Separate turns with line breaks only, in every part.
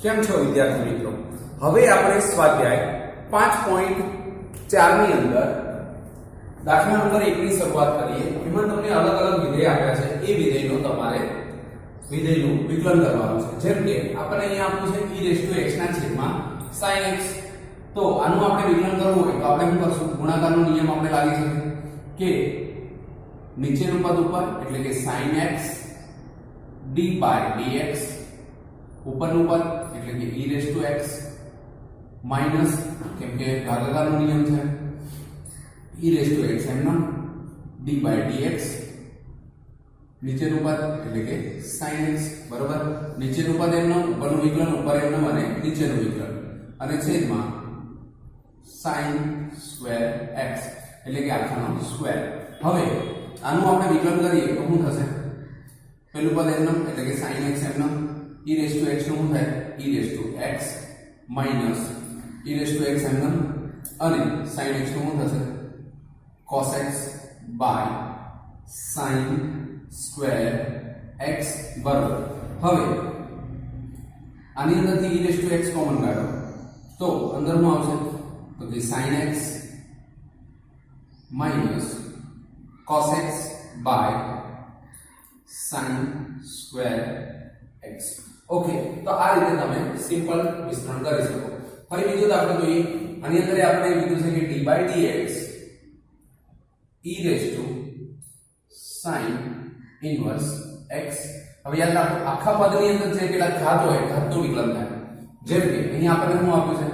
કેમ છો વિદ્યાર્થી મિત્રો? હવે આપણે સ્વાધ્યાય 5.4 ની અંદર દાખલા નંબર 1 ની શરૂઆત કરીએ. એમાં તમને અલગ અલગ વિધેય આપ્યા છે. એ વિધેયનો તમારે વિધેયનું વિકલન કરવાનું છે. જેમ કે આપણે અહીંયા આપ્યું છે e x ના છેદમાં sin x. તો આનું આપણે વિકલન કરવું હોય તો આપણે શું કરશું? ગુણાકારનો નિયમ આપણે લાગી શકે કે નીચેનું પદ ઉપર એટલે કે sin x d by dx ઉપરનું પદ એટલે કે e x માઈનસ કેમ કે ભાગાકારનો નિયમ છે e x એમનો d by dx નીચેનું પદ એટલે કે sin x બરોબર. નીચેનું પદ એમનો, ઉપરનું વિકલન ઉપર એમનો અને નીચેનું વિકલન અને છેદમાં sin square x એટલે કે આખાનો સ્ક્વેર. હવે આનું આપણે વિકલન કરીએ તો શું થશે? પેલું પદ એમનો એટલે કે sin x એમનો e x નું શું થાય? e x minus e x એમનો અને sin x નું શું થશે? cos x by sin square x બરાબર. હવે આની અંદરથી e x કોમન કાઢો તો અંદર શું આવશે? તો કે sin x minus cos x by sin square x. Okay, તો આ રીતે તમે સિમ્પલ વિસ્તરણ કરી શકો. ફરી બીજો દાખલો જોઈએ. આની અંદર આપણે કીધું છે કે d by dx e sin inverse x. હવે યાદ રાખો આખા પદની અંદર જે કેટલા ઘાત હોય ઘાતનું વિકલન થાય. જેમ કે અહીંયા આપણે શું આપ્યું છે?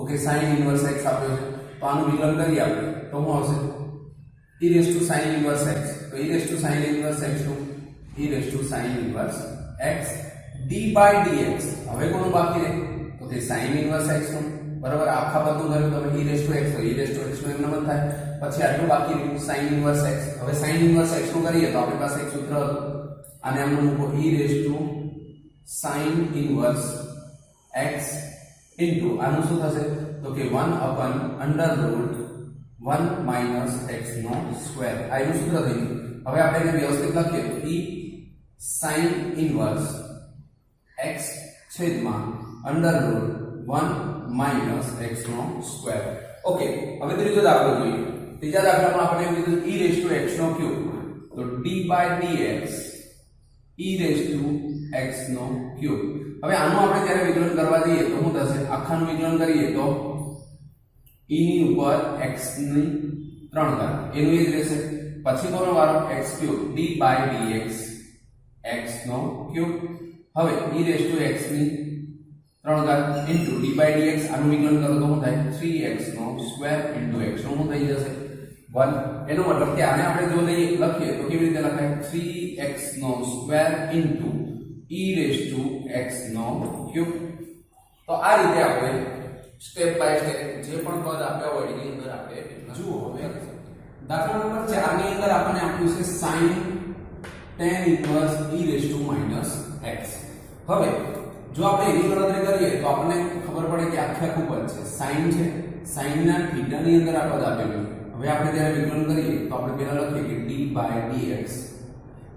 ઓકે, sin inverse x આપ્યો છે. તો આનું વિકલન કરીએ આપણે તો શું આવશે? e sin inverse x. તો e sin inverse x નું sin inverse x d by dx. હવે કોનું બાકી રહે? તો કે sin inverse x નું બરાબર. આખા પદનું કર્યું તો e x તો e x નું એમ નંબર થાય. પછી આટલું બાકી રહ્યું sin inverse x. હવે sin inverse x નું કરીએ તો આપણી પાસે એક સૂત્ર હતું. આને આપણે મૂકો e sin inverse x into આનું શું થશે? તો કે 1 upon under root 1 minus x નો સ્ક્વેર. આ એનું સૂત્ર થઈ ગયું. હવે આપણે એને વ્યવસ્થિત લખીએ તો e sin inverse x છેદમાં under root 1 minus x નો સ્ક્વેર. ઓકે, હવે ત્રીજો દાખલો જોઈએ. ત્રીજા દાખલામાં આપણે એવું કીધું e x નો ક્યુબ. તો d by dx e x નો ક્યુબ. હવે આનું આપણે જ્યારે વિકલન કરવા જઈએ તો શું થશે? આખાનું વિકલન કરીએ તો e ની ઉપર x ની 3 ઘાત એનું એ જ રહેશે. પછી કોનો વારો? x cube d by dx x નો ક્યુબ. હવે e x ની 3 ઘાત ઇન્ટુ d by dx આનું વિકલન કરો તો શું થાય? 3x નો સ્ક્વેર ઇન્ટુ x નો શું થઈ જશે? 1. એનો મતલબ કે આને આપણે જો લખીએ તો કેવી રીતે લખાય? 3x નો સ્ક્વેર ઇન્ટુ e x નો ક્યુબ. તો આ રીતે આપણે સ્ટેપ બાય સ્ટેપ જે પણ પદ આપ્યા હોય એની અંદર આપણે જુઓ. હવે દાખલા નંબર 4 ની અંદર આપણને આપ્યું છે sin tan inverse e x. હવે જો આપણે એની ગણતરી કરીએ તો આપણને ખબર પડે કે આખું પદ છે sin છે. sin ના θ ની અંદર આ પદ આપેલું છે. હવે આપણે જ્યારે વિકલન કરીએ તો આપણે પહેલા લખીએ કે d by dx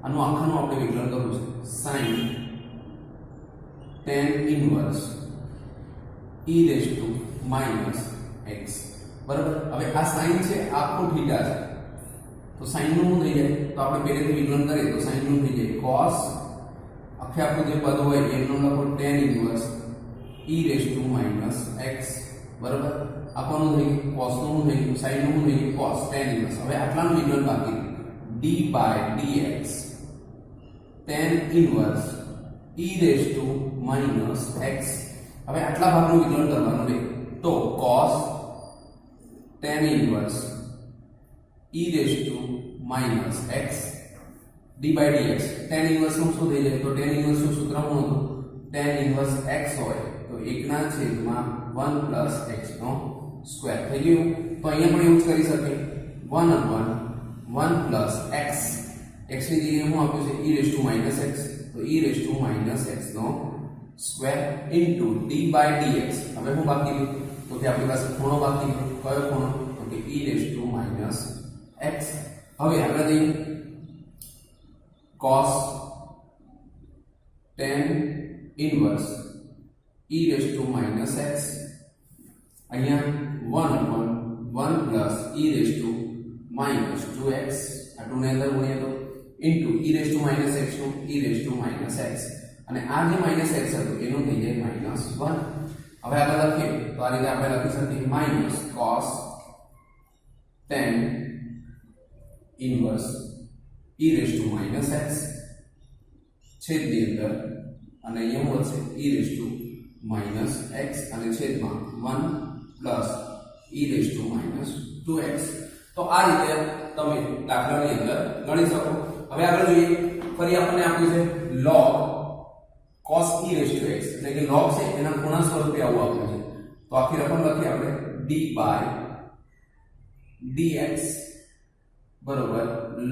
આનું આખાનું આપણે વિકલન કરવું છે sin tan inverse e x બરાબર. હવે આ sin છે આખું θ છે તો sin નું શું થઈ જાય? તો આપણે પહેલેથી વિકલન કરીએ તો sin નું થઈ જાય cos આખું જે પદ હોય એનો લખો tan inverse e x બરાબર. આપણું થઈ ગયું cos નું થઈ ગયું, sin નું થઈ ગયું cos tan inverse. હવે આટલાનું વિકલન બાકી d by dx tan inverse e x. હવે આટલા ભાગનું વિકલન કરવાનું છે તો cos tan inverse e x d by dx. tan inverse નું શું થઈ જાય? તો tan inverse નું સૂત્ર શું હતું? tan inverse x હોય તો 1 ના છેદમાં 1 plus x નો સ્ક્વેર થઈ ગયું. તો અહીંયા પણ એવું જ કરી શકીએ 1 upon 1 plus x. x ની જગ્યાએ શું આપ્યું છે? e x. તો e x નો square into d by dx. હવે શું બાકી રહ્યું? તો કે આપણી પાસે ખૂણો બાકી રહ્યો. કયો ખૂણો? તો કે e x. હવે આપણે જઈએ cos tan inverse e raised to minus x અહીંયા 1 upon 1 plus e raised to minus 2x આ 2 ને અંદર ગુણીએ તો into e raised to minus x નું e raised to minus x અને આ જે minus x હતું એનું થઈ જાય minus 1 હવે આગળ લખીએ તો આ રીતે આપણે લખી શકીએ minus cos tan inverse e raised to minus x છેદની અંદર અને અહીંયા શું હશે e raised to minus x અને છેદમાં 1 plus e raised to minus 2x તો આ રીતે તમે દાખલાની અંદર ગણી શકો હવે આગળ જોઈએ ફરી આપણને આપ્યું છે log cos e raised to x એટલે કે log છે એના ખૂણા સ્વરૂપે આવું આપ્યું છે તો આખી રકમ લખીએ આપણે d by dx બરોબર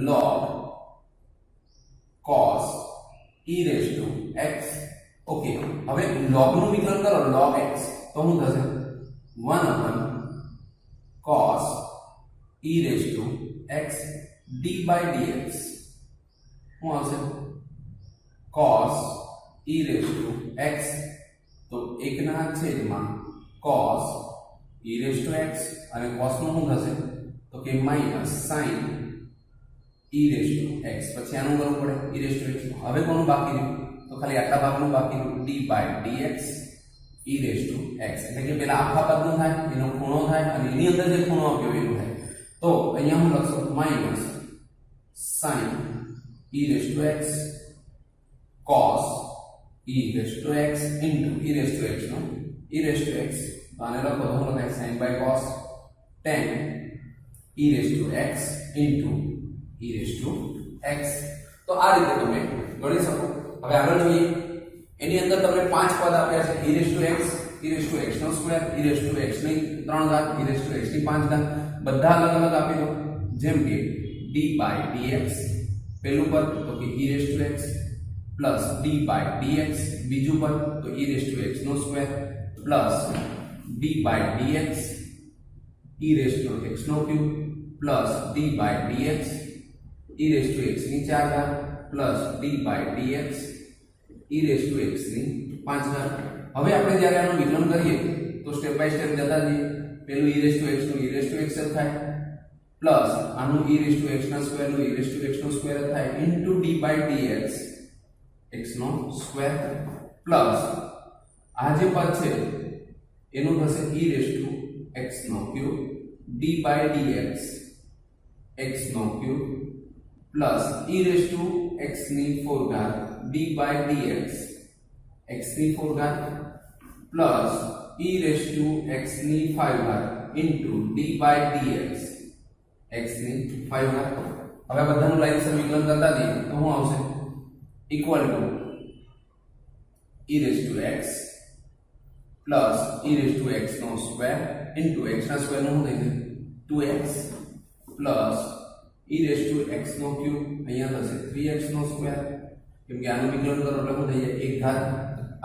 log cos e raised to x okay હવે log નું વિકલન કરો log x તો શું થશે 1 upon cos e raised to x d by dx શું આવશે cos e raised to x તો 1 ના છેદમાં cos e raised to x અને cos નું શું થશે તો કે minus sin e raised to x પછી આનું કરવું પડે e raised to x હવે કોનું બાકી રહ્યું તો ખાલી આટલા ભાગનું બાકી રહ્યું d by dx e raised to x એટલે કે પેલા આખા પદનું થાય એનો ખૂણો થાય અને એની અંદર જે ખૂણો આપ્યો એનું થાય તો અહીંયા હું લખશું minus sin e raised to x cos e raised to x into e raised to x no e raised to x તો આને લખો તો હું લખાય sin by cos tan e raised to x into e raised to x તો આ રીતે તમે ગણી શકો હવે આગળ જોઈએ એની અંદર તમને પાંચ પદ આપ્યા છે e raised to x e raised to x નો square e raised to x ની 3 ઘાત e raised to x ની 5 ઘાત બધા અલગ અલગ આપી દો જેમ કે d by dx પહેલું પદ તો કે e raised to x plus d by dx બીજું પદ તો e raised to x નો square plus d by dx e raised to x નો cube plus d by dx e raised to x ની 4 ઘાત plus d by dx e raised to x ની 5 ઘાત હવે આપણે જ્યારે આનું વિકલન કરીએ તો સ્ટેપ બાય સ્ટેપ જતા જઈએ પહેલું e raised to x નું e raised to x થાય પ્લસ આનું e raised to x ના સ્ક્વેર નું e raised to x નો સ્ક્વેર થાય into d by dx x નો સ્ક્વેર પ્લસ આ જે પદ છે એનું થશે e raised to x નો cube d by dx x નો cube plus e raised to x ની 4 ઘાત d by dx x ની 4 ઘાત plus e raised to x ની 5 ઘાત into d by dx x ની 5 ઘાત હવે બધાનું લાઈનસર વિકલન કરતા જઈએ તો શું આવશે equal to e raised to x plus e raised to x નો સ્ક્વેર into x ના સ્ક્વેર નું શું થઈ જશે 2x plus e raised to x નો ક્યુબ અહીંયા થશે 3x નો સ્ક્વેર કેમ કે આનું વિકલન કરો એટલે શું થઈ જાય 1 ઘાત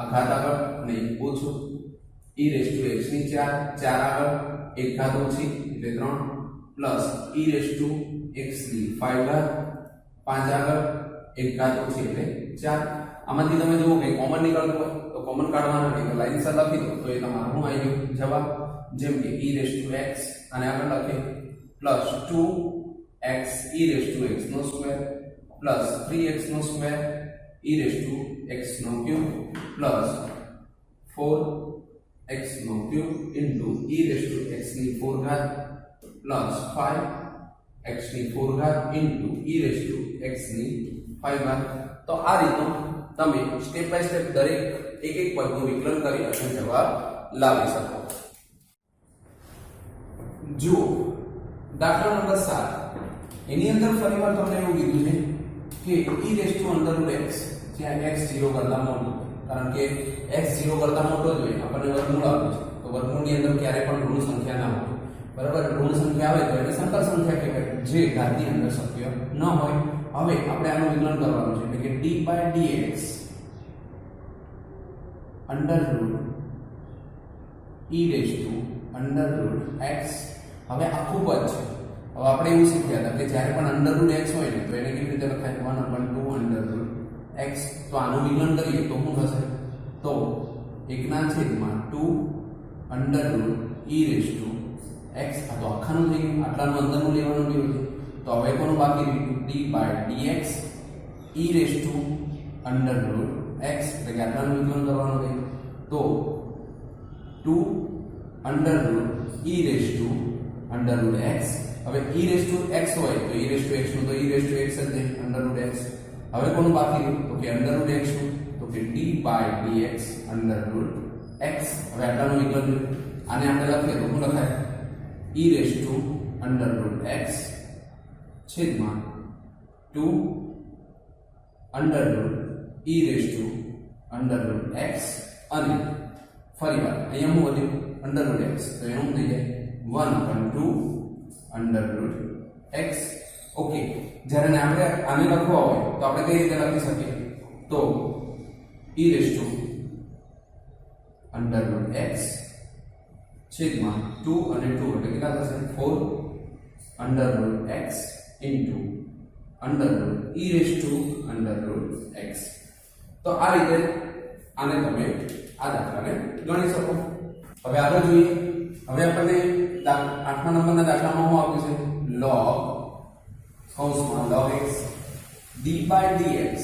આ ઘાત આગળ અને ઓછું e raised to x ની 4 આગળ 1 ઘાત ઓછી એટલે 3 plus e raised to x ની 5 ઘાત 5 આગળ 1 ઘાત ઓછી એટલે 4 આમાંથી તમે જુઓ કે કોમન નીકળતું હોય તો કોમન કાઢવાનું નહીં તો લાઈન સર લખી દો તો એ તમારું શું આવી ગયું જવાબ જેમ કે e raised to x અને આગળ લખીએ plus 2x e raised to x નો સ્ક્વેર પ્લસ 3x નો square e raised to x નો ક્યુબ પ્લસ 4x નો cube into e raised to x ની 4 ઘાત પ્લસ 5x ની 4 ઘાત into e raised to x ની 5 ઘાત તો આ રીતનું તમે સ્ટેપ બાય સ્ટેપ દરેક એક એક પદનું વિકલન કરી અને જવાબ લાવી શકો જો દાખલા નંબર 7 એની અંદર ફરીવાર તમને એવું કીધું છે કે e raised to under root x જ્યાં x 0 કરતા મોટો કારણ કે x 0 કરતા મોટો જ હોય આપણને વર્ગમૂળ આપ્યું છે તો વર્ગમૂળની અંદર ક્યારે પણ ઋણ સંખ્યા ના હોય બરાબર ઋણ સંખ્યા આવે તો એને સંકર સંખ્યા કહેવાય જે ઘાતની અંદર શક્ય ન હોય હવે આપણે આનું વિકલન કરવાનું છે એટલે કે d by dx under root e raised to under root x હવે આખું પદ છે હવે આપણે એવું શીખ્યા હતા કે જ્યારે પણ under root x હોય ને તો એને કેવી રીતે લખાય 1/2 under root x તો આનું વિકલન કરીએ તો શું થશે તો 1 ના છેદમાં 2 under root e raise to x. આ તો આખાનું થઈ ગયું, આટલાનું અંદરનું લેવાનું રહ્યું છે. તો હવે કોનું બાકી રહ્યું? d by dx e raise to under root x, એટલે કે આટલાનું વિકલન કરવાનું છે. તો 2 under root e raise to under root x. હવે e રેઝ ટુ x હોય તો e રેઝ ટુ x નું તો e રેઝ ટુ x જ છે, અંડર રૂટ x. હવે કોનું બાકી રહ્યું? તો કે અંડર રૂટ x નું, તો કે d by dx under root x. હવે આટલાનું વિકલન રહ્યું, આને આપણે લખીએ તો શું લખાય? e raise to under root x છેદમાં 2 under root e raise to under root x. અને ફરીવાર અહીંયા શું વધ્યું? અંડર રૂટ x, તો એનું થઈ જાય 1/2 અંડર રૂટ x. ઓકે, જ્યારે આપણે આને લખવા હોય તો આપણે કઈ રીતે લખી શકીએ? તો e raise to under root x છેદમાં 2 અને 2 એટલે કેટલા થશે? 4 under root x into under root e raise to under root x. તો આ રીતે આને તમે આ દાખલાને ગણી શકો. હવે આગળ જોઈએ. હવે આપણને 8મા નંબરના દાખલામાં શું આપ્યું છે? log કૌંસમાં log x d by dx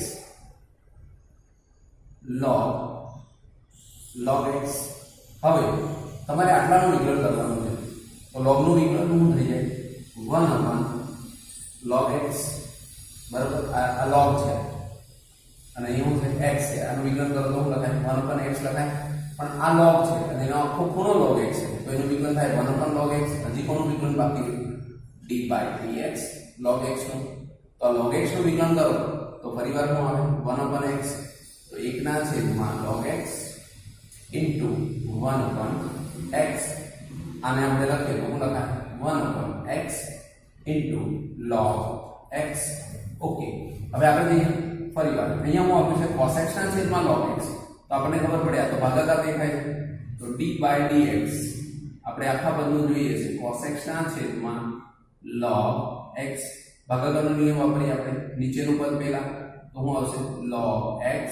log x. હવે તમારે આટલાનું વિકલન કરવાનું છે. તો log નું વિકલન શું થઈ જાય? 1/log x. બરાબર, આ log છે અને અહીં શું છે? x છે. આનું વિકલન કરો તો શું લખાય? 1/x લખાય. પણ આ log છે અને એનો આખો ખૂણો log x છે, તો એનું વિકલન થાય 1/log x. હજી કોનું વિકલન બાકી રહ્યું? d by dx log x નું. તો log x નું વિકલન કરો તો ફરીવાર શું આવે? 1/x. તો 1 ના છેદમાં log x ઇન્ટુ 1/x. આને આપણે લખીએ તો શું લખાય? 1/x into log x. Okay, હવે આપણે જઈએ ફરીવાર. અહીંયા હું આપ્યું છે cos x ના છેદમાં log x. તો આપણને ખબર પડે આ તો ભાગાકાર દેખાય છે. તો d by dx આપણે આખા પદનું જોઈએ છે cos x ના છેદમાં log x. ભાગાકારનો નિયમ વાપરીએ આપણે. નીચેનું પદ પહેલા તો શું આવશે? log x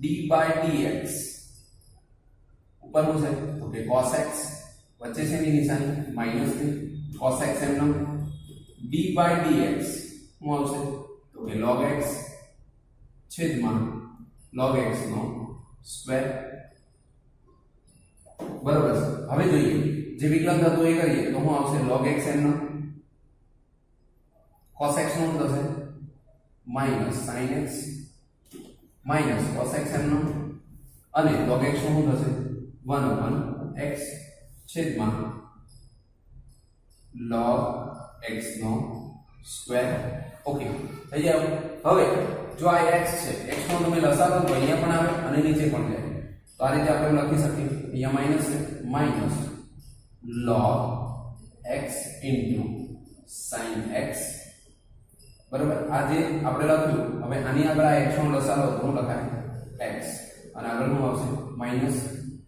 d by dx. ઉપર શું છે? તો કે cos x. વચ્ચે છે એની નિશાની માઈનસ ની cos x એમનો d by dx શું આવશે? તો કે log x છેદમાં log x નો સ્ક્વેર. બરાબર છે. હવે જોઈએ જે વિકલન થતું એ કરીએ તો શું આવશે? log x એમનો cos x નું થશે minus sin x minus cos x એમનો અને log x નું થશે 1/x છેદમાં log x નો સ્ક્વેર. ઓકે, થઈ જાય. હવે જો આ x છે, x નો તમે લસા લો તો અહીંયા પણ આવે અને નીચે પણ જાય. તો આ રીતે આપણે લખી શકીએ. અહીંયા માઈનસ છે, minus log x into sin x. બરાબર, આ જે આપણે લખ્યું. હવે આની આગળ આ x નો લસા લો તો શું લખાય? x અને આગળ શું આવશે? માઈનસ.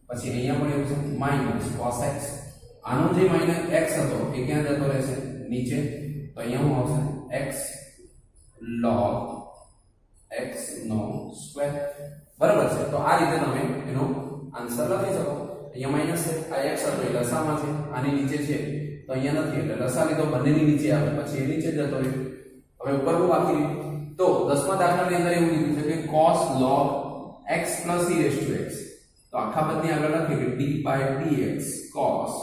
પછી અહીંયા પણ એવું છે માઈનસ cos x. આનો જે માઈનસ x હતો એ ક્યાં જતો રહેશે? નીચે. તો અહીંયા શું આવશે? x log x નો સ્ક્વેર. બરાબર છે. તો આ રીતે તમે એનો આન્સર લખી શકો. અહીંયા માઈનસ છે, આ x હતો એ લસામાં છે, આની નીચે છે તો અહીંયા નથી એટલે લસા લીધો, બંનેની નીચે આવે પછી એ નીચે જતો રહે. હવે ઉપર શું બાકી રહ્યું? તો 10મા દાખલાની અંદર એવું કીધું છે કે cos log x plus e raised to x. તો આખા પદની આગળ લખીએ કે d by dx cos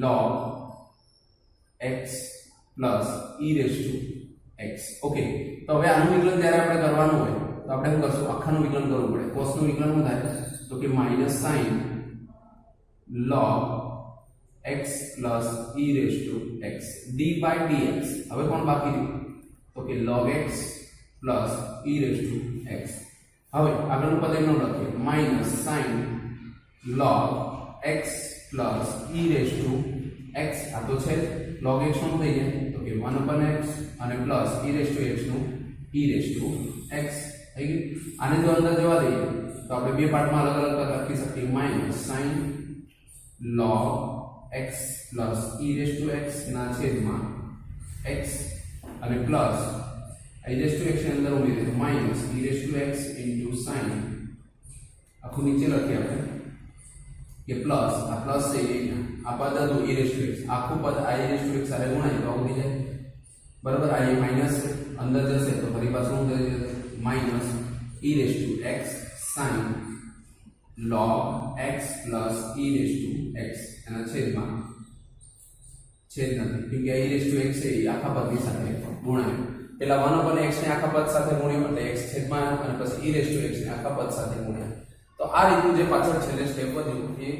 log x plus e raised to x. Okay, તો હવે આનું વિકલન જ્યારે આપણે કરવાનું હોય તો આપણે શું કરશું? આખાનું વિકલન કરવું પડે. cos નું વિકલન શું થાય? તો કે minus sin log x plus e raised to x d by dx. હવે કોણ બાકી રહ્યું? તો કે log x plus e raised to x. હવે આગળનું પદ એમનું લખીએ minus sin log x plus e raised to x. આ તો છે log x નું થઈ જાય તો કે 1/x અને plus e raised to x નું e raised to x થઈ ગયું. આને જો અંદર જવા દઈએ તો આપણે બે પાર્ટમાં અલગ અલગ લખી શકીએ. Minus sin log x plus e raised to x ના છેદમાં x અને plus e raised to x ની અંદર ઉમેરીએ તો minus e raised to x into sin આખું નીચે લખીએ આપણે કે પ્લસ આ પ્લસ છે આ પદ હતું e રેઝ ટુ x આખું પદ i રેઝ ટુ x સાથે ગુણાય તો આવું થઈ જાય બરાબર આ એ માઈનસ અંદર જશે તો ફરી પાછું શું થઈ જશે minus e raise to x sin log x plus e raise to x એના છેદમાં છેદ નથી કેમ કે e રેઝ ટુ x છે એ આખા પદની સાથે ગુણાય પેલા 1 upon x ને આખા પદ સાથે ગુણ્યો એટલે x છેદમાં અને પછી e રેઝ ટુ x ને આખા પદ સાથે ગુણ્યા તો આ રીતનું જે પાછળ છેલ્લે સ્ટેપ વધ્યું એ